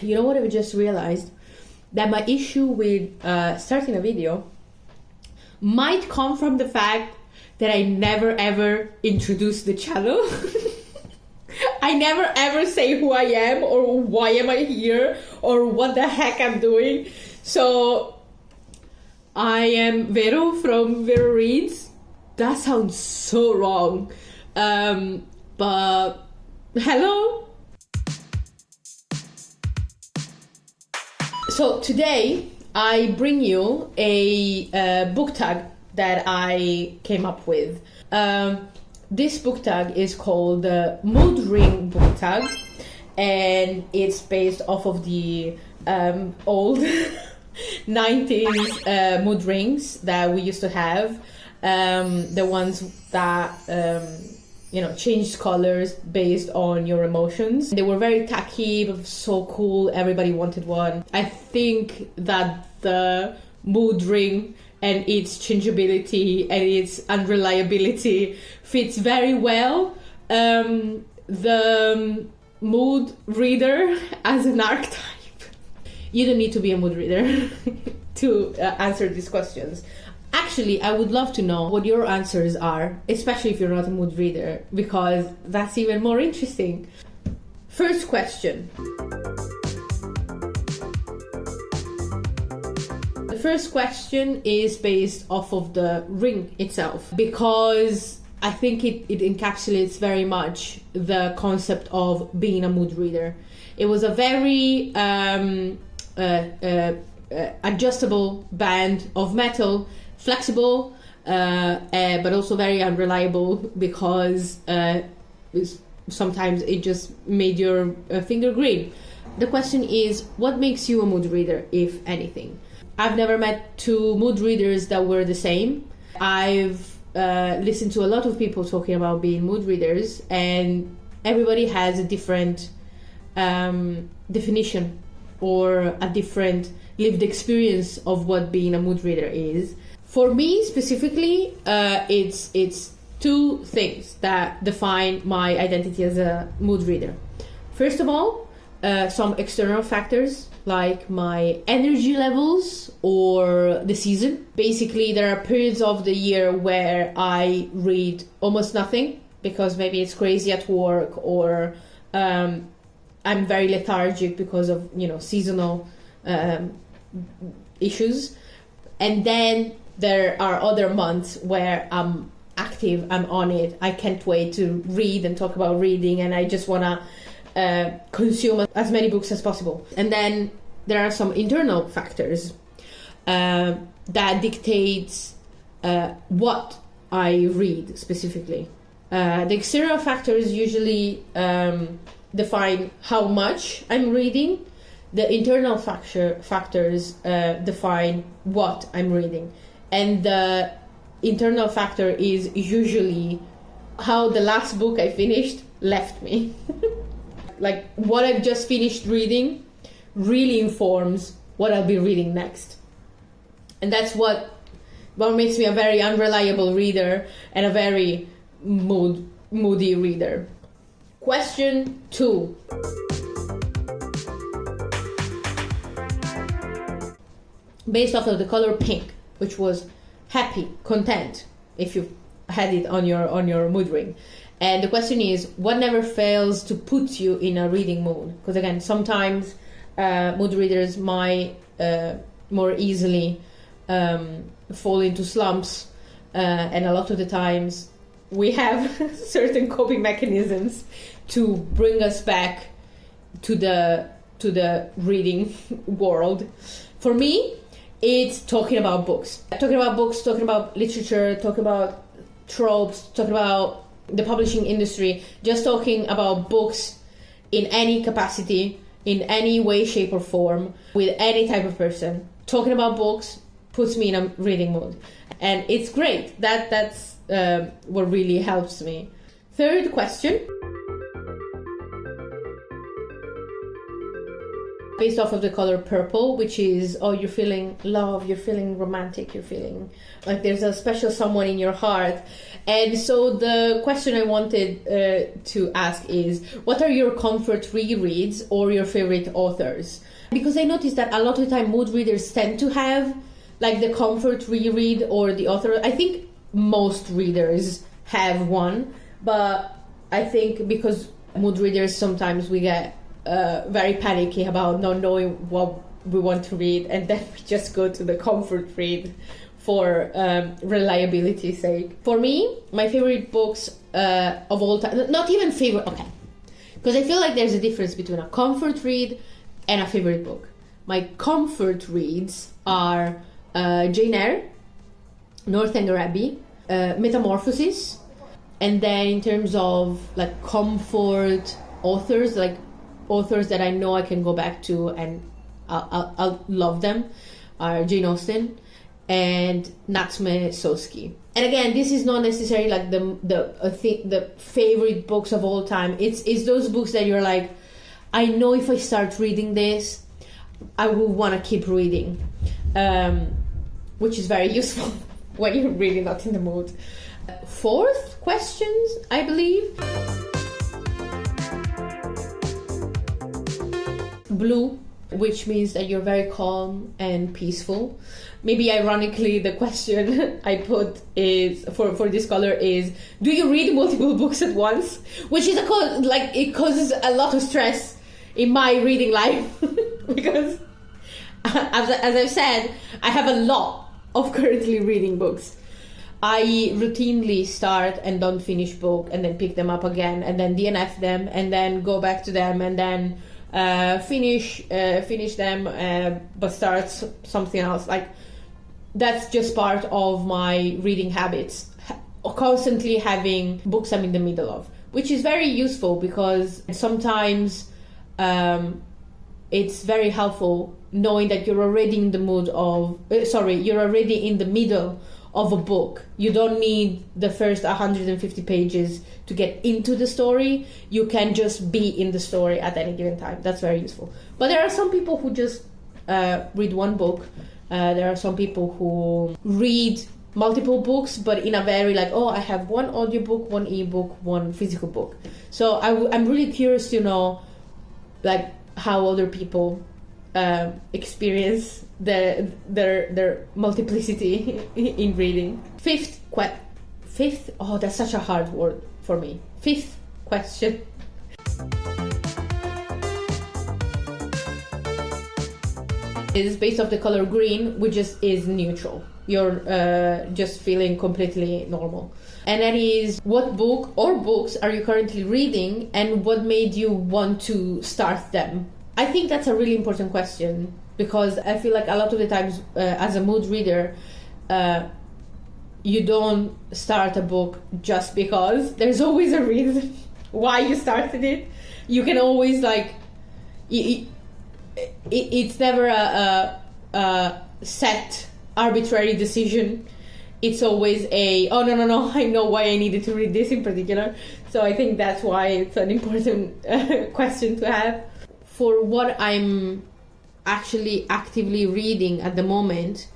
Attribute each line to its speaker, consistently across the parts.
Speaker 1: You know what I just realized? That my issue with starting a video might come from the fact that I never ever introduce the channel. I never ever say who I am or why am I here or what the heck I'm doing. So I am Vero from Vero Reads. That sounds so wrong. But hello. So today I bring you a book tag that I came up with. This book tag is called the Mood Ring book tag, and it's based off of the old 90s mood rings that we used to have, the ones that changed colors based on your emotions. They were very tacky, but so cool. Everybody wanted one. I think that the mood ring and its changeability and its unreliability fits very well the mood reader as an archetype. You don't need to be a mood reader to answer these questions. Actually, I would love to know what your answers are, especially if you're not a mood reader, because that's even more interesting. First question. The first question is based off of the ring itself, because I think it encapsulates very much the concept of being a mood reader. It was a very adjustable band of metal, flexible, but also very unreliable, because sometimes it just made your finger green. The question is, what makes you a mood reader, if anything? I've never met two mood readers that were the same. I've listened to a lot of people talking about being mood readers, and everybody has a different definition or a different lived experience of what being a mood reader is. For me specifically, it's two things that define my identity as a mood reader. First of all, some external factors like my energy levels or the season. Basically, there are periods of the year where I read almost nothing because maybe it's crazy at work, or I'm very lethargic because of seasonal issues. And then there are other months where I'm active, I'm on it, I can't wait to read and talk about reading, and I just want to consume as many books as possible. And then there are some internal factors that dictates what I read specifically. The external factors usually define how much I'm reading. The internal factors define what I'm reading. And the internal factor is usually how the last book I finished left me. Like what I've just finished reading really informs what I'll be reading next. And that's what makes me a very unreliable reader and a very moody reader. Question 2. Based off of the color pink, which was happy, content, if you had it on your mood ring. And the question is, what never fails to put you in a reading mood? Because again, sometimes mood readers might more easily fall into slumps, and a lot of the times we have certain coping mechanisms to bring us back to the reading world. For me, it's talking about books, talking about literature, talking about tropes, talking about the publishing industry, just talking about books in any capacity, in any way, shape or form, with any type of person. Talking about books puts me in a reading mood, and it's great. That's what really helps me. Third question. based off of the color purple, which is, oh, you're feeling love, you're feeling romantic, you're feeling like there's a special someone in your heart. And so the question I wanted to ask is, what are your comfort rereads or your favorite authors? Because I noticed that a lot of the time mood readers tend to have like the comfort reread or the author. I think most readers have one, but I think because mood readers, sometimes we get very panicky about not knowing what we want to read, and then we just go to the comfort read for reliability's sake. For me, my favorite books of all time, not even favorite, okay, because I feel like there's a difference between a comfort read and a favorite book. My comfort reads are Jane Eyre, Northanger Abbey, Metamorphosis, and then in terms of like comfort authors, like authors that I know I can go back to and I'll love them, are Jane Austen and Natsume Soseki. And again, this is not necessarily like the favorite books of all time. It's those books that you're like, I know if I start reading this, I will want to keep reading, which is very useful when you're really not in the mood. Fourth questions, I believe. Blue, which means that you're very calm and peaceful. Maybe ironically, the question I put is for this color is, do you read multiple books at once? Which is it causes a lot of stress in my reading life because as I've said, I have a lot of currently reading books. I routinely start and don't finish book and then pick them up again and then DNF them and then go back to them and then finish them but start something else. Like, that's just part of my reading habits, constantly having books I'm in the middle of, which is very useful because sometimes it's very helpful knowing that you're already in the mood of you're already in the middle of a book. You don't need the first 150 pages to get into the story. You can just be in the story at any given time. That's very useful. But there are some people who just read one book. There are some people who read multiple books, but in a very I have one audiobook, one ebook, one physical book. So I'm really curious to know how other people experience their multiplicity in reading. Fifth, oh, that's such a hard word for me. Fifth question. Is based off the color green, which is neutral. You're just feeling completely normal. And that is, what book or books are you currently reading and what made you want to start them? I think that's a really important question because I feel like a lot of the times as a mood reader, you don't start a book just because. There's always a reason why you started it. You can always it's never a set arbitrary decision. It's always no, I know why I needed to read this in particular. So I think that's why it's an important question to have. For what I'm actually actively reading at the moment,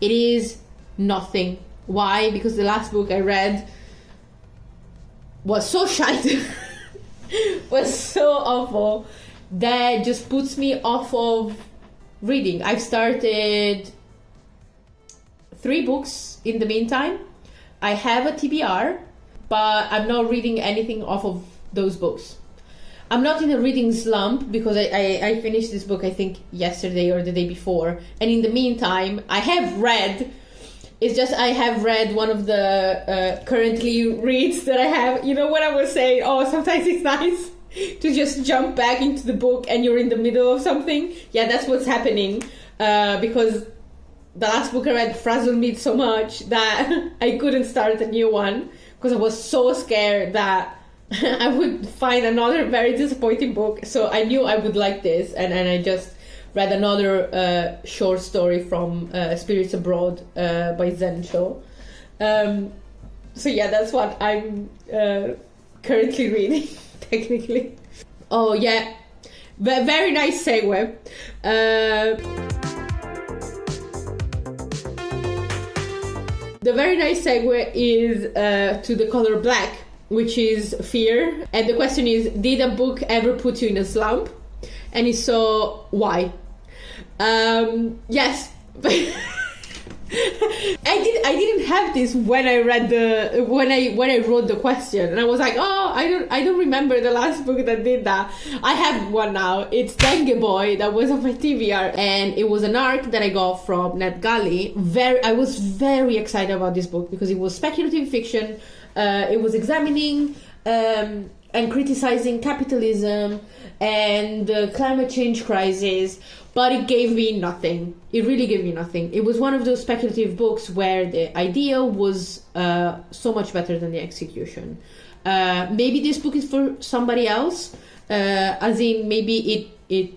Speaker 1: it is nothing. Why? Because the last book I read was so shite, was so awful, that just puts me off of reading. I've started 3 books in the meantime. I have a TBR, but I'm not reading anything off of those books. I'm not in a reading slump because I finished this book, I think, yesterday or the day before. And in the meantime, I have read. It's just I have read one of the currently reads that I have. You know what I was saying? Oh, sometimes it's nice to just jump back into the book and you're in the middle of something. Yeah, that's what's happening. Because the last book I read frazzled me so much that I couldn't start a new one because I was so scared that I would find another very disappointing book. So I knew I would like this, and I just read another short story from Spirits Abroad by Zen Cho. So yeah, that's what I'm currently reading, technically. Oh yeah, Very nice segue. The very nice segue is to the color black, which is fear. And the question is, did a book ever put you in a slump? And if so, why? Yes. I didn't have this when I read when I wrote the question, and I was like, oh, I don't remember the last book that did that. I have one now. It's Dengue Boy, that was on my TBR, and it was an arc that I got from NetGalley. I was very excited about this book because it was speculative fiction. It was examining and criticizing capitalism and the climate change crisis, but it gave me nothing. It really gave me nothing. It was one of those speculative books where the idea was so much better than the execution. Maybe this book is for somebody else, as in maybe it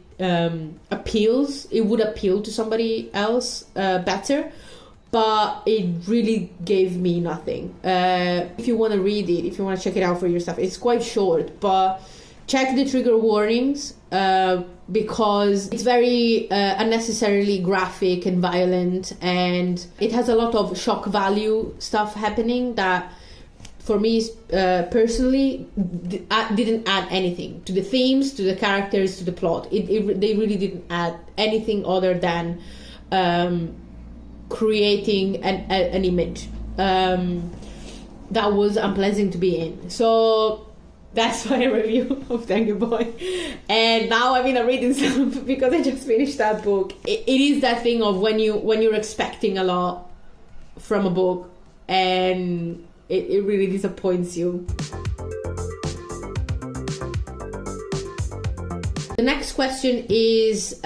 Speaker 1: appeals. It would appeal to somebody else better, but it really gave me nothing. If you want to read it, if you want to check it out for yourself, it's quite short, but check the trigger warnings, because it's very unnecessarily graphic and violent, and it has a lot of shock value stuff happening that, for me, personally, didn't add anything to the themes, to the characters, to the plot. They really didn't add anything other than creating an image that was unpleasant to be in. So that's my review of Dengue Boy. And now I'm in a reading slump because I just finished that book. It is that thing of when you're expecting a lot from a book and it really disappoints you. The next question is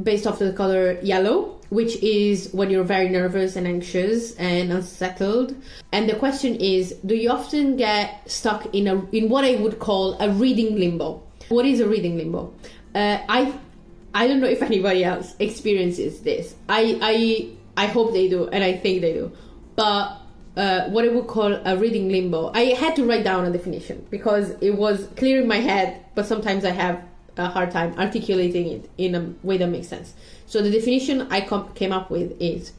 Speaker 1: based off the color yellow, which is when you're very nervous and anxious and unsettled. And the question is, do you often get stuck in what I would call a reading limbo? What is a reading limbo? I don't know if anybody else experiences this. I hope they do, and I think they do. But what I would call a reading limbo, I had to write down a definition because it was clear in my head, but sometimes I have a hard time articulating it in a way that makes sense. So the definition I came up with is: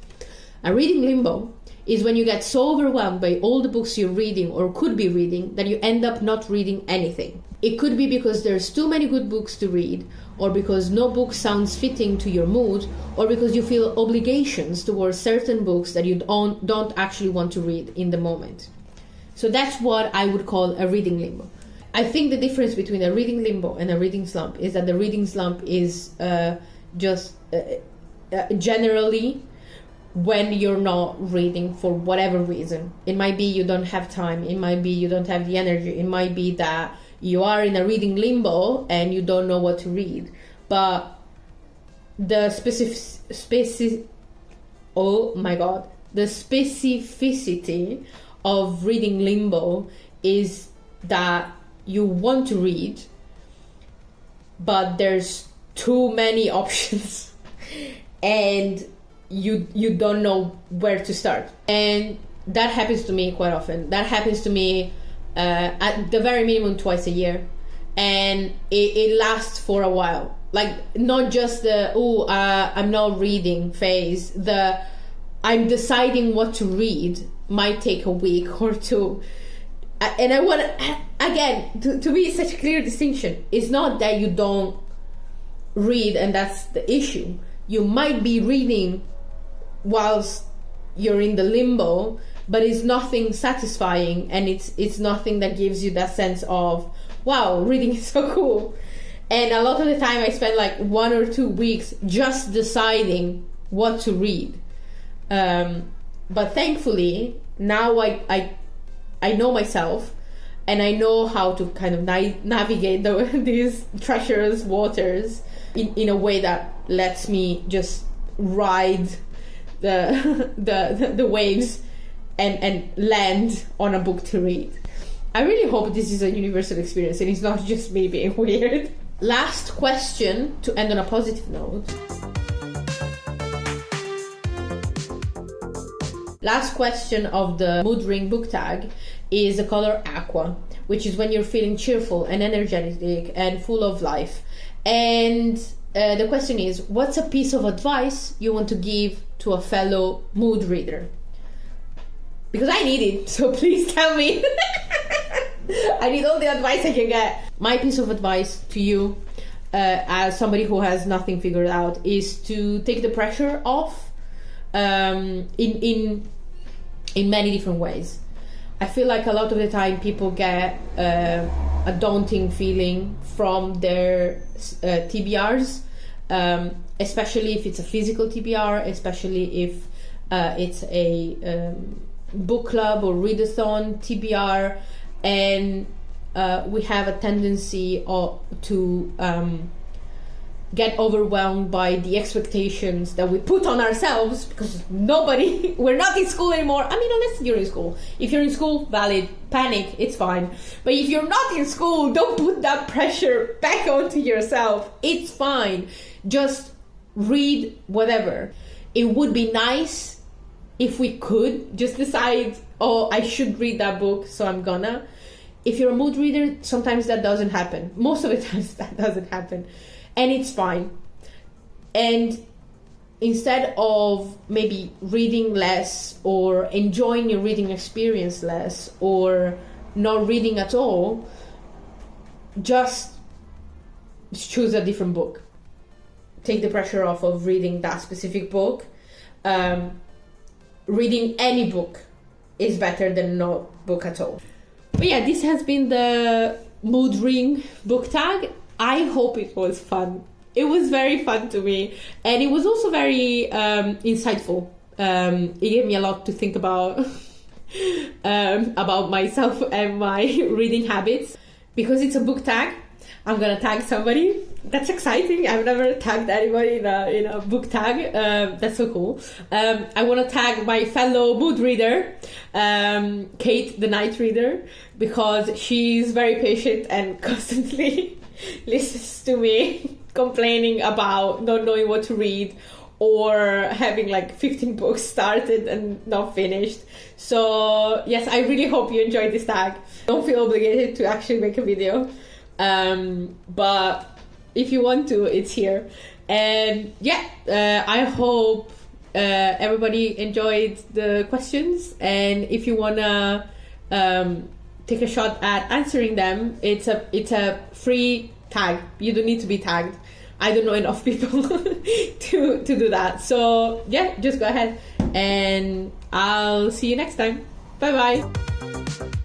Speaker 1: a reading limbo is when you get so overwhelmed by all the books you're reading or could be reading that you end up not reading anything. It could be because there's too many good books to read, or because no book sounds fitting to your mood, or because you feel obligations towards certain books that you don't actually want to read in the moment. So that's what I would call a reading limbo. I think the difference between a reading limbo and a reading slump is that the reading slump is just generally when you're not reading for whatever reason. It might be you don't have time, it might be you don't have the energy, it might be that you are in a reading limbo and you don't know what to read. But the specificity of reading limbo is that you want to read, but there's too many options and you don't know where to start. And that happens to me quite often. That happens to me at the very minimum twice a year, and it lasts for a while. Like, not just the I'm not reading phase, the I'm deciding what to read might take a week or two. And I want to, again, to be such a clear distinction. It's not that you don't read and that's the issue. You might be reading whilst you're in the limbo, but it's nothing satisfying, and it's nothing that gives you that sense of, wow, reading is so cool. And a lot of the time I spend like 1 or 2 weeks just deciding what to read. But thankfully, now I know myself, and I know how to kind of navigate these treacherous waters in a way that lets me just ride the waves and land on a book to read. I really hope this is a universal experience and it's not just me being weird. Last question to end on a positive note. Last question of the Mood Ring book tag is the color aqua, which is when you're feeling cheerful and energetic and full of life. And the question is, what's a piece of advice you want to give to a fellow mood reader? Because I need it, so please tell me. I need all the advice I can get. My piece of advice to you, as somebody who has nothing figured out, is to take the pressure off in many different ways. I feel like a lot of the time people get a daunting feeling from their TBRs, especially if it's a physical TBR, especially if it's a book club or readathon TBR, and we have a tendency to get overwhelmed by the expectations that we put on ourselves, because we're not in school anymore. I mean, unless you're in school. If you're in school, valid, panic, it's fine. But if you're not in school, don't put that pressure back onto yourself. It's fine. Just read whatever. It would be nice if we could just decide, oh, I should read that book, so I'm gonna. If you're a mood reader, sometimes that doesn't happen. Most of the times that doesn't happen. And it's fine. And instead of maybe reading less or enjoying your reading experience less or not reading at all, just choose a different book. Take the pressure off of reading that specific book. Reading any book is better than no book at all. But yeah, this has been the Mood Ring book tag. I hope it was fun. It was very fun to me, and it was also very insightful. It gave me a lot to think about myself and my reading habits. Because it's a book tag, I'm gonna tag somebody. That's exciting. I've never tagged anybody in a book tag. That's so cool. I want to tag my fellow mood reader, Kate, the night reader, because she's very patient and constantly listens to me complaining about not knowing what to read or having like 15 books started and not finished. So yes, I really hope you enjoyed this tag. Don't feel obligated to actually make a video, but if you want to, it's here. And yeah, I hope everybody enjoyed the questions, and if you wanna take a shot at answering them, it's a free tag. You don't need to be tagged. I don't know enough people to do that. So yeah, just go ahead, and I'll see you next time. Bye bye.